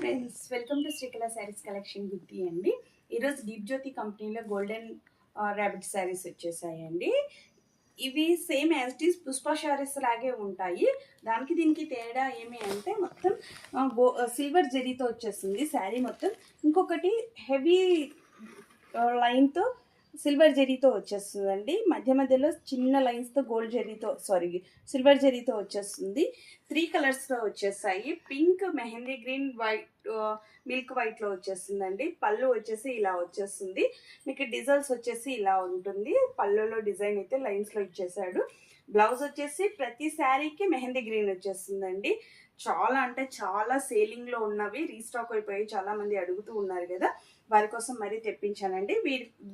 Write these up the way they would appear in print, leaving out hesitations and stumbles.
Friends, welcome to Srikala saris collection Gutti అండి. ఈరోజు దీప్ జ్యోతి కంపెనీలో గోల్డెన్ ర్యాబిట్ శారీస్ వచ్చేసాయండి. ఇవి same as it is Pushpa saris లాగే ఉంటాయి. దానికి దీనికి తేడా ఏమి అంటే మొత్తం సిల్వర్ జరీతో వచ్చేస్తుంది శారీ మొత్తం. ఇంకొకటి హెవీ లైన్తో సిల్వర్ జరీతో వచ్చేస్తుందండి. మధ్య మధ్యలో చిన్న లైన్స్తో గోల్డ్ జరీతో సిల్వర్ జరీతో వచ్చేస్తుంది. 3 కలర్స్లో వచ్చేస్తాయి. Pink, mehndi green, white, milk వైట్లో వచ్చేస్తుందండి. పళ్ళు వచ్చేసి ఇలా వచ్చేస్తుంది. మీకు డిజైన్స్ వచ్చేసి ఇలా ఉంటుంది. పళ్ళులో డిజైన్ అయితే లైన్స్లో ఇచ్చేసాడు. బ్లౌజ్ వచ్చేసి ప్రతి శారీకి మెహందీ గ్రీన్ వచ్చేస్తుందండి. చాలా అంటే చాలా సేలింగ్లో ఉన్నవి, రీస్టాక్ అయిపోయి చాలామంది అడుగుతూ ఉన్నారు కదా, వారి కోసం మరీ తెప్పించానండి.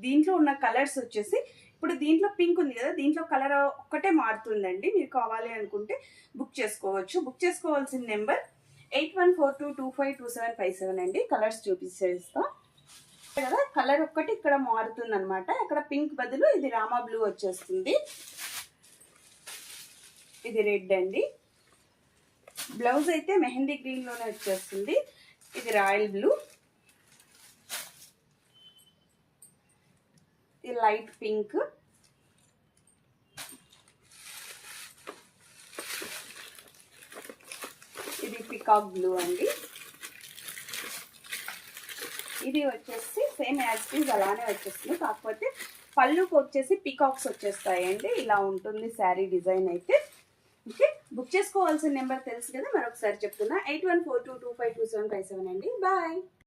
దీంట్లో ఉన్న కలర్స్ వచ్చేసి ఇప్పుడు దీంట్లో పింక్ ఉంది కదా, దీంట్లో కలర్ ఒక్కటే మారుతుందండి. మీరు కావాలి అనుకుంటే బుక్ చేసుకోవచ్చు. బుక్ చేసుకోవాల్సిన నెంబర్ 8142252757 అండి. కలర్స్ చూపించేస్తా కదా. కలర్ ఒక్కటి ఇక్కడ మారుతుంది అనమాట. ఇక్కడ పింక్ బదులు ఇది రామా బ్లూ వచ్చేస్తుంది. ఇది రెడ్ అండి. బ్లౌజ్ అయితే మెహందీ గ్రీన్లోనే వచ్చేస్తుంది. ఇది రాయల్ బ్లూ, ఇది లైట్ పింక్, ఇది పికాక్ బ్లూ అండి. ఇది వచ్చేసి సేమ్ యాజ్ ఇట్ ఈజ్ అలానే వచ్చేస్తుంది, కాకపోతే పళ్ళుకి వచ్చేసి పికాక్స్ వచ్చేస్తాయండి. ఇలా ఉంటుంది శారీ డిజైన్ అయితే. ఓకే, బుక్ చేసుకోవాల్సిన నెంబర్ తెలుసు కదా, మరొకసారి చెప్తున్నా 8142252757 అండి. బాయ్.